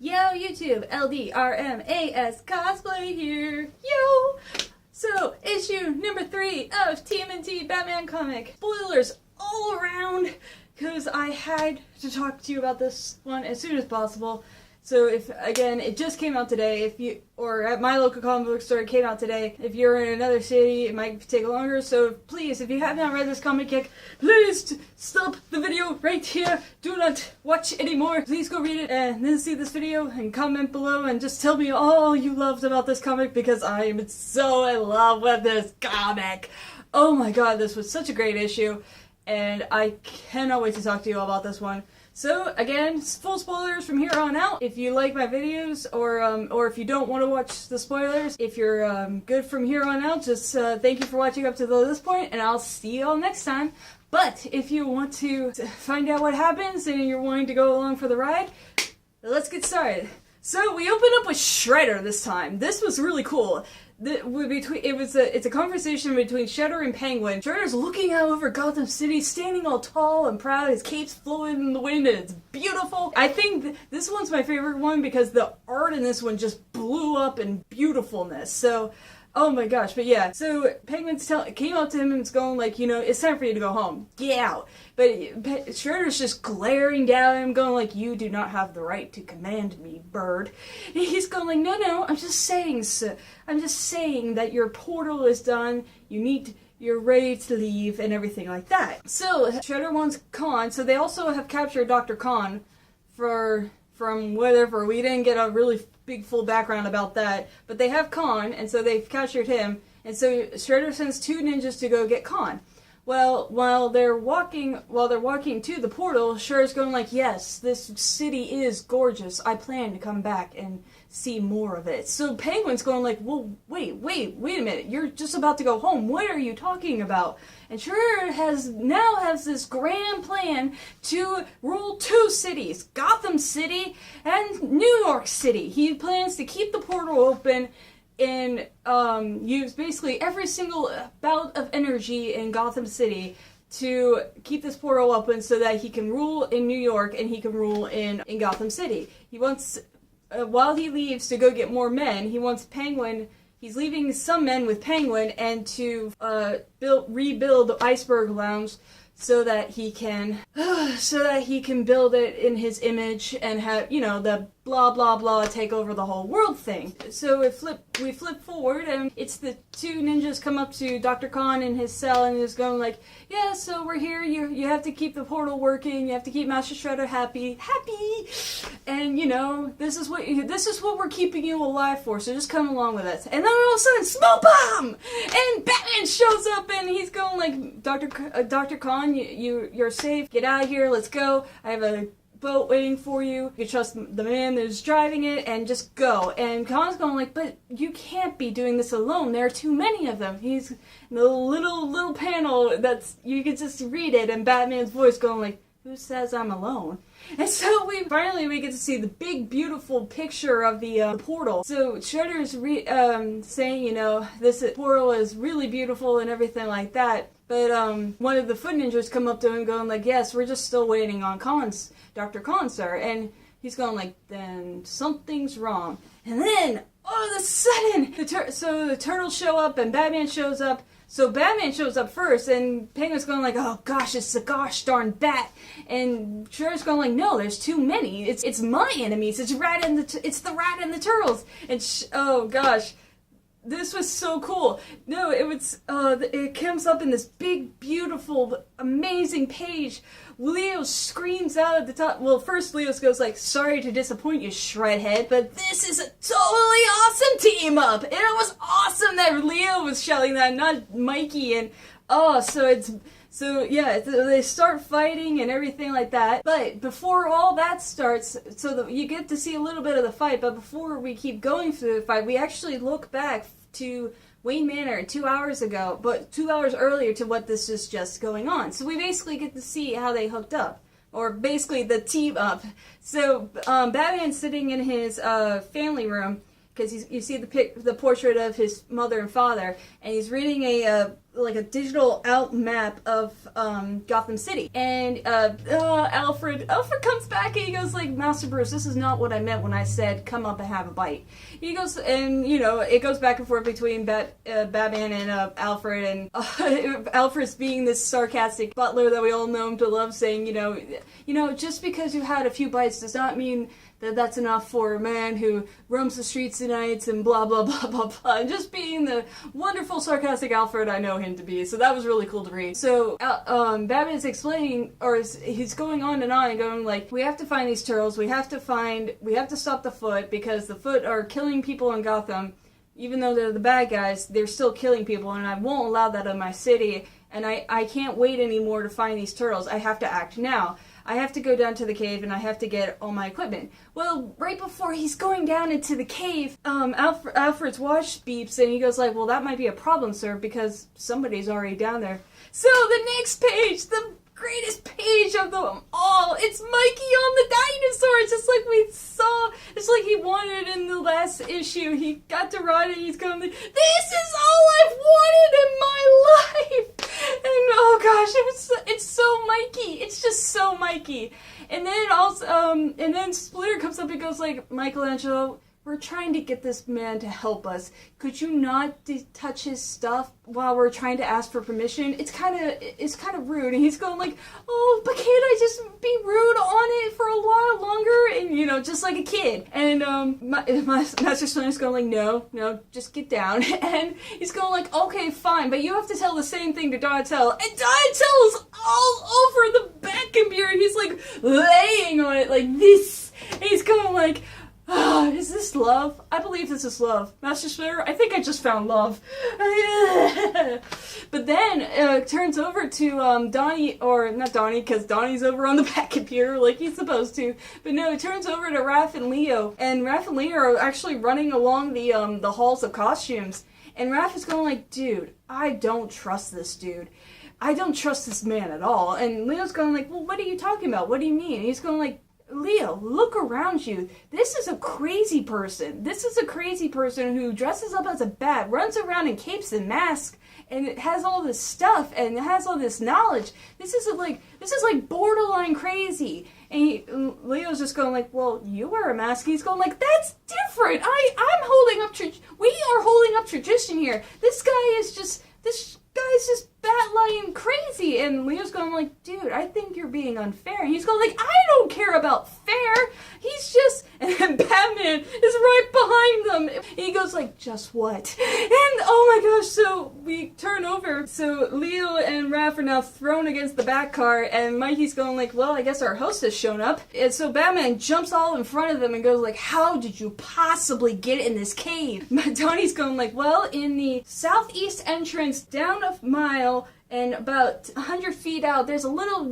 Yo, YouTube, LDRMAS Cosplay here. Yo! So, issue number 3 of TMNT Batman comic. Spoilers all around, because I had to talk to you about this one as soon as possible. So if, again, it just came out today, or at my local comic book store it came out today. If you're in another city, it might take longer, so please, if you have not read this comic yet, please stop the video right here. Do not watch anymore. Please go read it and then see this video and comment below and just tell me all you loved about this comic, because I am so in love with this comic. Oh my god, this was such a great issue, and I cannot wait to talk to you all about this one. So, again, full spoilers from here on out. If you like my videos, or if you don't want to watch the spoilers, if you're good from here on out, just thank you for watching up to this point, and I'll see you all next time. But if you want to find out what happens and you're wanting to go along for the ride, let's get started. So, we open up with Shredder this time. This was really cool. It's a conversation between Shredder and Penguin. Shredder's looking out over Gotham City, standing all tall and proud, his cape's flowing in the wind, and it's beautiful. I think this one's my favorite one because the art in this one just blew up in beautifulness. So, oh my gosh, but yeah. So Penguin came up to him and was going like, you know, it's time for you to go home. Get out. But Shredder's just glaring down at him, going like, you do not have the right to command me, bird. And he's going like, no, I'm just saying, sir. I'm just saying that your portal is done. You're ready to leave and everything like that. So Shredder wants Khan. So they also have captured Dr. Khan from whatever. We didn't get a really big full background about that, but they have Khan, and so they've captured him. And so Shredder sends 2 ninjas to go get Khan. Well, while they're walking to the portal, Shredder's going like, yes, this city is gorgeous. I plan to come back and see more of it. So Penguin's going like, well, wait a minute. You're just about to go home. What are you talking about? And Shredder now has this grand plan to rule 2 cities, Gotham City and New York City. He plans to keep the portal open and use basically every single bout of energy in Gotham City to keep this portal open so that he can rule in New York and he can rule in Gotham City. He wants, while he leaves to go get more men, he wants Penguin, he's leaving some men with Penguin and to rebuild the Iceberg Lounge so that he can build it in his image and have, you know, the blah blah blah take over the whole world thing. So we flip forward, and it's the 2 ninjas come up to Dr. Khan in his cell and is going like, yeah, so we're here, you have to keep the portal working, you have to keep Master Shredder happy, and you know, this is what we're keeping you alive for, so just come along with us. And then all of a sudden, smoke bomb! And Batman shows up and he's going like, Dr. Khan, you're safe, get out of here, let's go, I have a boat waiting for you. You trust the man that's driving it and just go. And Khan's going like, but you can't be doing this alone. There are too many of them. He's the little panel that's, you can just read it, and Batman's voice going like, who says I'm alone? And so we get to see the big beautiful picture of the portal. So Shredder's saying, you know, this portal is really beautiful and everything like that. But one of the foot ninjas come up to him going like, yes, we're just still waiting on Dr. Khan, sir. And he's going like, then something's wrong. And then, all of a sudden, the turtles show up and Batman shows up. So Batman shows up first, and Penguin's going like, oh gosh, it's the gosh darn bat. And Shredder's going like, no, there's too many. It's my enemies. It's the rat and the turtles. And oh gosh. This was so cool. No, it comes up in this big, beautiful, amazing page. Leo screams out at the top. Well, first Leo goes like, sorry to disappoint you, Shredhead, but this is a totally awesome team up. And it was awesome that Leo was shouting that, not Mikey. And so yeah, they start fighting and everything like that. But before all that starts, you get to see a little bit of the fight, but before we keep going through the fight, we actually look back to Wayne Manor 2 hours ago, but 2 hours earlier to what this is just going on. So we basically get to see how they hooked up, or basically the team up. So Batman's sitting in his family room, because you see the portrait of his mother and father, and he's reading a like a digital out map of Gotham City. And Alfred comes back and he goes like, Master Bruce, this is not what I meant when I said come up and have a bite. He goes, and you know, it goes back and forth between Batman and Alfred, and Alfred's being this sarcastic butler that we all know him to love, saying, you know, just because you had a few bites does not mean that that's enough for a man who roams the streets at nights and blah blah blah blah blah, and just being the wonderful sarcastic Alfred I know him to be. So that was really cool to read. So Batman's explaining, or he's going on and going like, we have to find these turtles, we have to stop the Foot, because the Foot are killing people in Gotham. Even though they're the bad guys, they're still killing people, and I won't allow that in my city, and I can't wait anymore to find these turtles. I have to act now. I have to go down to the cave and I have to get all my equipment. Well, right before he's going down into the cave, Alfred's watch beeps and he goes like, well, that might be a problem, sir, because somebody's already down there. So the next page, the greatest page of them all, it's Mikey on the dinosaur, just like we saw, just like he wanted in the last issue. He got to ride it, he's going like, this is all I've wanted in my life! And oh gosh, it's so Mikey, it's just so Mikey. And then also, and then Splitter comes up and goes like, Michelangelo, we're trying to get this man to help us. Could you not touch his stuff while we're trying to ask for permission? It's kind of rude. And he's going like, oh, but can't I just be rude on it for a while longer? And, you know, just like a kid. And my Master Splinter's going like, no, just get down. And he's going like, okay, fine, but you have to tell the same thing to Donatello. And Donatello's all over the back computer. He's like laying on it like this. And he's going like, is this love? I believe this is love. Master Splinter, I think I just found love. But then it turns over to Donnie, or not Donnie, because Donnie's over on the back computer like he's supposed to. But no, it turns over to Raph and Leo. And Raph and Leo are actually running along the halls of costumes. And Raph is going like, dude, I don't trust this dude. I don't trust this man at all. And Leo's going like, well, what are you talking about? What do you mean? And he's going like, Leo, look around you. This is a crazy person. This is a crazy person who dresses up as a bat, runs around in capes and masks, and it has all this stuff, and it has all this knowledge. This is like borderline crazy. And Leo's just going like, well, you wear a mask. He's going like, that's different. I'm holding up, we are holding up tradition here. This guy's just bat-lying crazy. And Leo's going like, dude, I think you're being unfair. And he's going like, I don't care about fair. He's just, and then Batman is right behind them. And he goes like, just what? And oh my gosh, so we turn over. So Leo and Raph are now thrown against the back car, and Mikey's going like, well, I guess our host has shown up. And so Batman jumps all in front of them and goes like, how did you possibly get in this cave? Donnie's going like, well, in the southeast entrance down a mile and about 100 feet out, there's a little,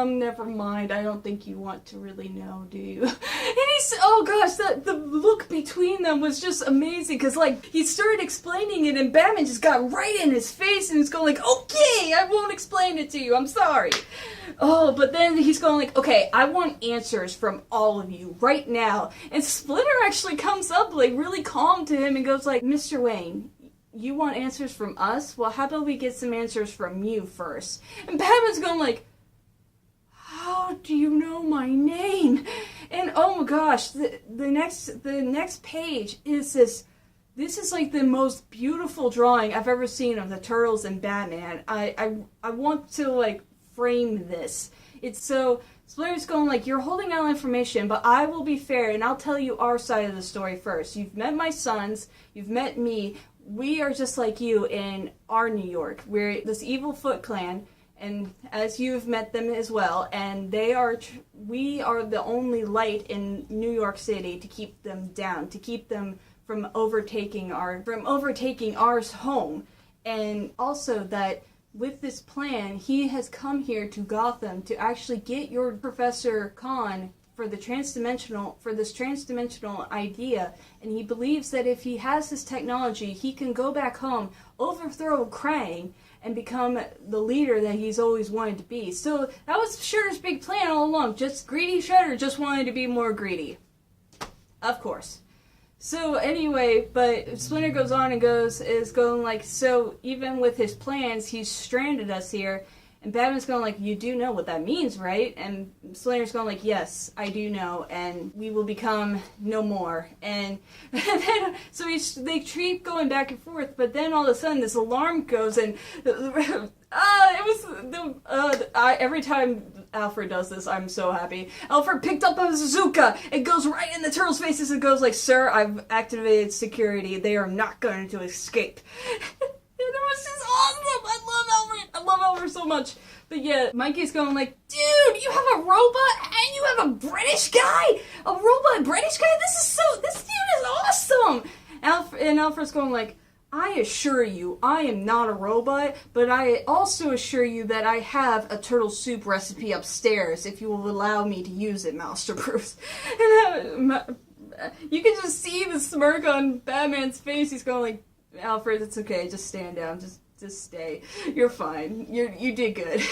never mind, I don't think you want to really know, do you? And he's, oh gosh, the look between them was just amazing, because like, he started explaining it and Batman just got right in his face and he's going like, okay, I won't explain it to you, I'm sorry. Oh, but then he's going like, okay, I want answers from all of you right now. And Splinter actually comes up like really calm to him and goes like, Mr. Wayne, you want answers from us? Well, how about we get some answers from you first? And Batman's going like, how do you know my name? And oh my gosh, the next page is this is like the most beautiful drawing I've ever seen of the Turtles and Batman. I want to like frame this. It's so, Splinter's going like, you're holding out information, but I will be fair and I'll tell you our side of the story first. You've met my sons, you've met me. We are just like you in our New York. We're this evil Foot Clan, and as you've met them as well, and we are the only light in New York City to keep them down, to keep them from overtaking our home. And also that with this plan, he has come here to Gotham to actually get your Professor Khan for this transdimensional idea, and he believes that if he has this technology, he can go back home, overthrow Krang, and become the leader that he's always wanted to be. So that was Shredder's big plan all along. Just greedy Shredder just wanted to be more greedy. Of course. So anyway, but Splinter goes on and is going like, so even with his plans, he's stranded us here. And Batman's going like, you do know what that means, right? And Splinter's going like, yes, I do know, and we will become no more. And then, so they keep going back and forth, but then all of a sudden this alarm goes, and every time Alfred does this, I'm so happy. Alfred picked up a bazooka. It goes right in the turtles' faces and goes like, sir, I've activated security. They are not going to escape. And it was just awesome. I love Alfred. I love Alfred so much. But yeah, Mikey's going like, dude, you have a robot and you have a British guy? A robot British guy? This dude is awesome. Alfred's going like, I assure you, I am not a robot, but I also assure you that I have a turtle soup recipe upstairs if you will allow me to use it, Master Bruce. And you can just see the smirk on Batman's face. He's going like, Alfred, it's okay, just stand down, just stay. You're fine. You did good.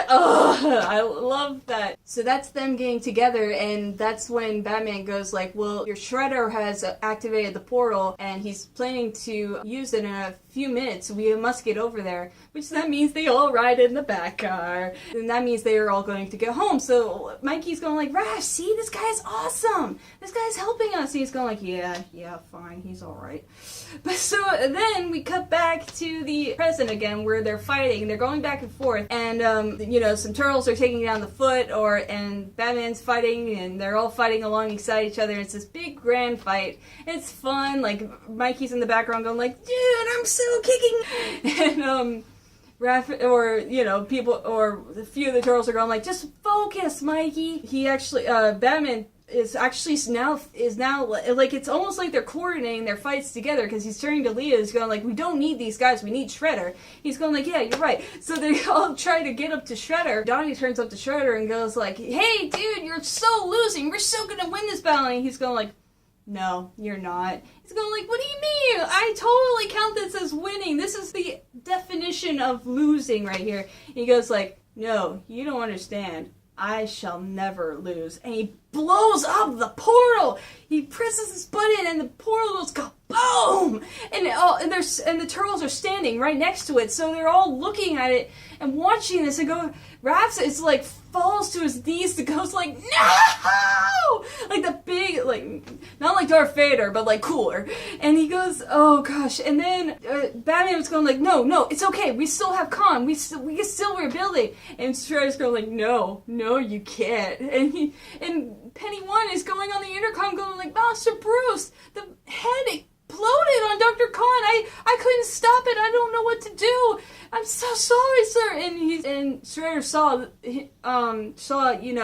Oh, I love that. So that's them getting together, and that's when Batman goes like, well, your Shredder has activated the portal, and he's planning to use it in a few minutes. We must get over there. Which that means they all ride in the back car. And that means they are all going to get home. So Mikey's going like, Raph, see, this guy's awesome. This guy's helping us. He's going like, yeah, fine. He's all right. But so then we cut back to the present again, where they're fighting. They're going back and forth. And, some turtles are taking down the Foot, and Batman's fighting, and they're all fighting alongside each other. It's this big grand fight. It's fun. Like, Mikey's in the background going like, dude, I'm so kicking. And, Raph, people, or a few of the turtles are going like, just focus, Mikey. He actually, Batman is now, like, it's almost like they're coordinating their fights together, because he's turning to Leo, he's going like, we don't need these guys, we need Shredder. He's going like, yeah, you're right. So they all try to get up to Shredder. Donnie turns up to Shredder and goes like, hey, dude, you're so losing, we're so gonna win this battle. And he's going like, no, you're not. He's going like, what do you mean? I totally count this as winning. This is the definition of losing right here. He goes like, no, you don't understand. I shall never lose. And he blows up the portal. He presses his button and the portal goes kaboom! And the turtles are standing right next to it, so they're all looking at it and watching this and go, Raps is like falls to his knees and goes like, no! Like the big, like, not like Darth Vader, but like cooler. And he goes, oh gosh. And then Batman was going like, no, it's okay. We still have Khan. We can still rebuild. And Shredder's going like, no, you can't. And Penny One is going on the intercom going like, Master Bruce, the head exploded on Dr. Khan. I couldn't stop it. I don't know what to do. I'm so sorry, sir. And Shredder saw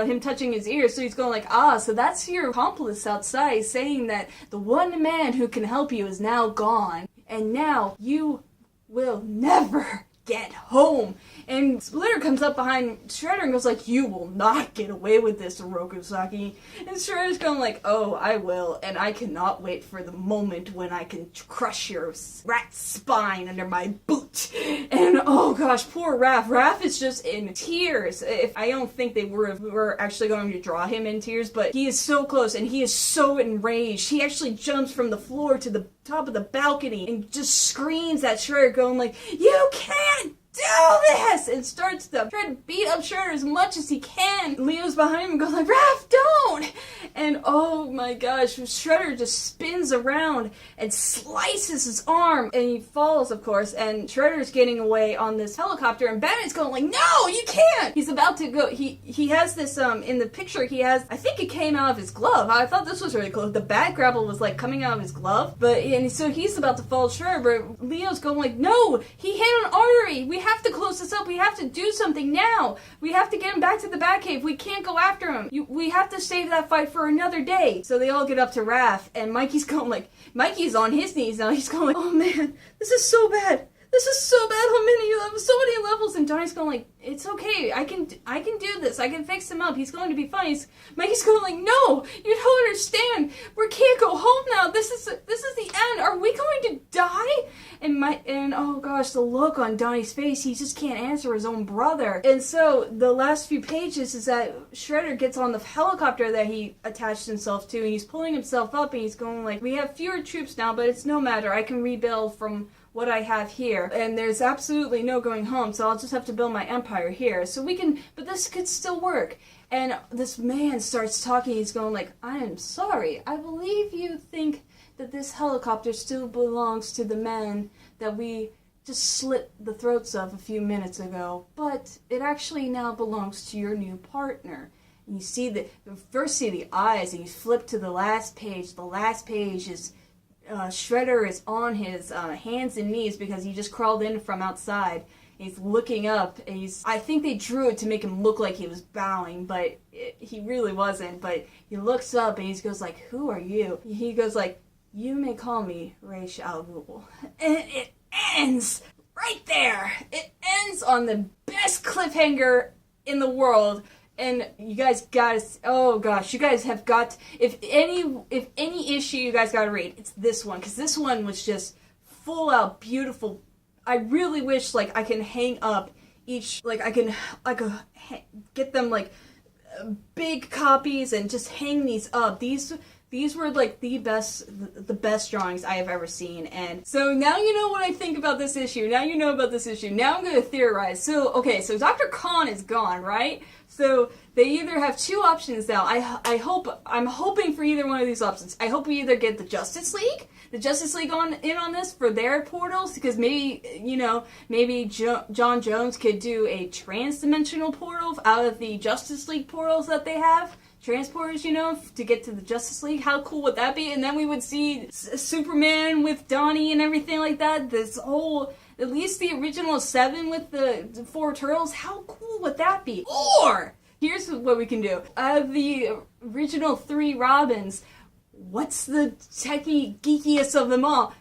him touching his ear, so he's going like, so that's your accomplice outside saying that the one man who can help you is now gone, and now you will never get home. And Splinter comes up behind Shredder and goes like, you will not get away with this, Orokusaki. And Shredder's going like, oh, I will, and I cannot wait for the moment when I can crush your rat spine under my boot. And oh gosh, poor Raph. Raph is just in tears. I don't think they were actually going to draw him in tears, but he is so close and he is so enraged. He actually jumps from the floor to the top of the balcony and just screams at Shredder going like, you can't do this! And starts to try to beat up Shredder as much as he can. Leo's behind him and goes like, Raph, don't! And oh my gosh, Shredder just spins around and slices his arm. And he falls, of course, and Shredder's getting away on this helicopter, and Batman's going like, no, you can't! He's about to go, he has this, in the picture, I think it came out of his glove. I thought this was really cool. The bat grapple was like coming out of his glove, and so he's about to fall Shredder, but Leo's going like, no, he hit an artery! We have to close this up. We have to do something now. We have to get him back to the Batcave. We can't go after him. We have to save that fight for another day. So they all get up to Raph, and Mikey's going like, Mikey's on his knees now. He's going like, oh man, this is so bad. This is so bad. So many levels. And Donnie's going like, it's okay. I can do this. I can fix him up. He's going to be fine. Mikey's going like, no, you don't understand. We can't go home now. This is the end. Are we going to die? And oh gosh, the look on Donnie's face, he just can't answer his own brother. And so the last few pages is that Shredder gets on the helicopter that he attached himself to, and he's pulling himself up, and he's going like, we have fewer troops now, but it's no matter, I can rebuild from what I have here, and there's absolutely no going home, so I'll just have to build my empire here. So we can, but this could still work. And this man starts talking, he's going like, I am sorry, I believe you think that this helicopter still belongs to the men that we just slit the throats of a few minutes ago, but it actually now belongs to your new partner. And you see first see the eyes, and you flip to the last page. The last page is Shredder is on his hands and knees because he just crawled in from outside. He's looking up, and I think they drew it to make him look like he was bowing, but he really wasn't. But he looks up, and he goes like, who are you? He goes like, you may call me Ra's al Ghul. And it ends right there. It ends on the best cliffhanger in the world. And you guys gotta, oh gosh, you guys have got, if any issue you guys gotta read, it's this one. Because this one was just full out beautiful. I really wish, like, I can hang up each, like, I could get them, like, big copies and just hang these up. These were, like, the best drawings I have ever seen. And so now you know what I think about this issue. Now you know about this issue. Now I'm going to theorize. So, okay, so Dr. Khan is gone, right? So they either have two options now. I'm hoping for either one of these options. I hope we either get the Justice League on this for their portals, because maybe, you know, maybe John Jones could do a trans-dimensional portal out of the Justice League portals that they have. Transporters, you know, to get to the Justice League. How cool would that be? And then we would see Superman with Donnie and everything like that. This whole, at least the original 7 with the 4 turtles. How cool would that be? Or, here's what we can do. Out of the original 3 Robins, what's the techie geekiest of them all?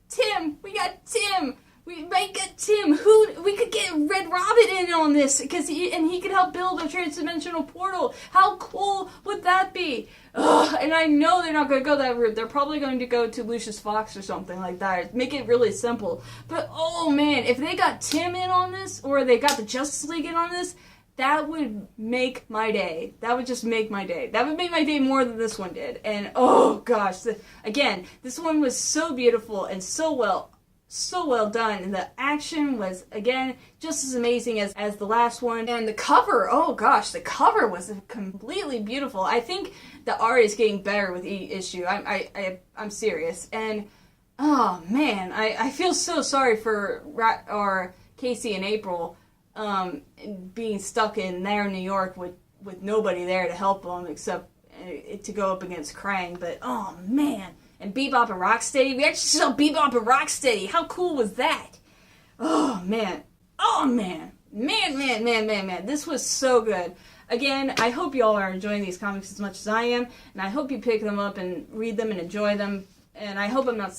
Tim! We got Tim! We might get Tim. We could get Red Robin in on this, because he could help build a transdimensional portal. How cool would that be? Ugh, and I know they're not going to go that route. They're probably going to go to Lucius Fox or something like that. Make it really simple. But oh man, if they got Tim in on this, or they got the Justice League in on this, that would make my day. That would just make my day. That would make my day more than this one did. And oh gosh, again, this one was so beautiful and so well done, and the action was, again, just as amazing as the last one. And the cover, oh gosh, the cover was completely beautiful. I think the art is getting better with each issue. I'm serious. And oh man, I feel so sorry for Casey and April being stuck in there in New York with nobody there to help them except to go up against Krang. But oh man. And Bebop and Rocksteady. We actually saw Bebop and Rocksteady. How cool was that? Oh, man. Oh, man. Man. This was so good. Again, I hope y'all are enjoying these comics as much as I am. And I hope you pick them up and read them and enjoy them. And I hope I'm not...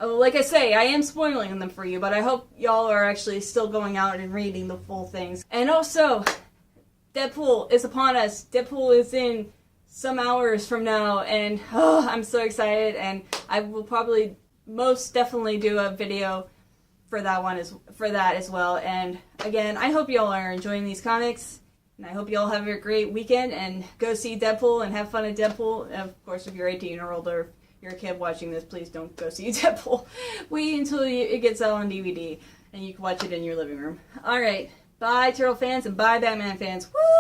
Like I say, I am spoiling them for you. But I hope y'all are actually still going out and reading the full things. And also, Deadpool is upon us. Deadpool is in some hours from now, and I'm so excited, and I will probably most definitely do a video for that as well. And again, I hope y'all are enjoying these comics, and I hope y'all have a great weekend and go see Deadpool and have fun at Deadpool. And of course, if you're 18 or older, if you're a kid watching this, please don't go see Deadpool. Wait until it gets out on DVD and you can watch it in your living room. Alright, bye Turtle fans and bye Batman fans. Woo!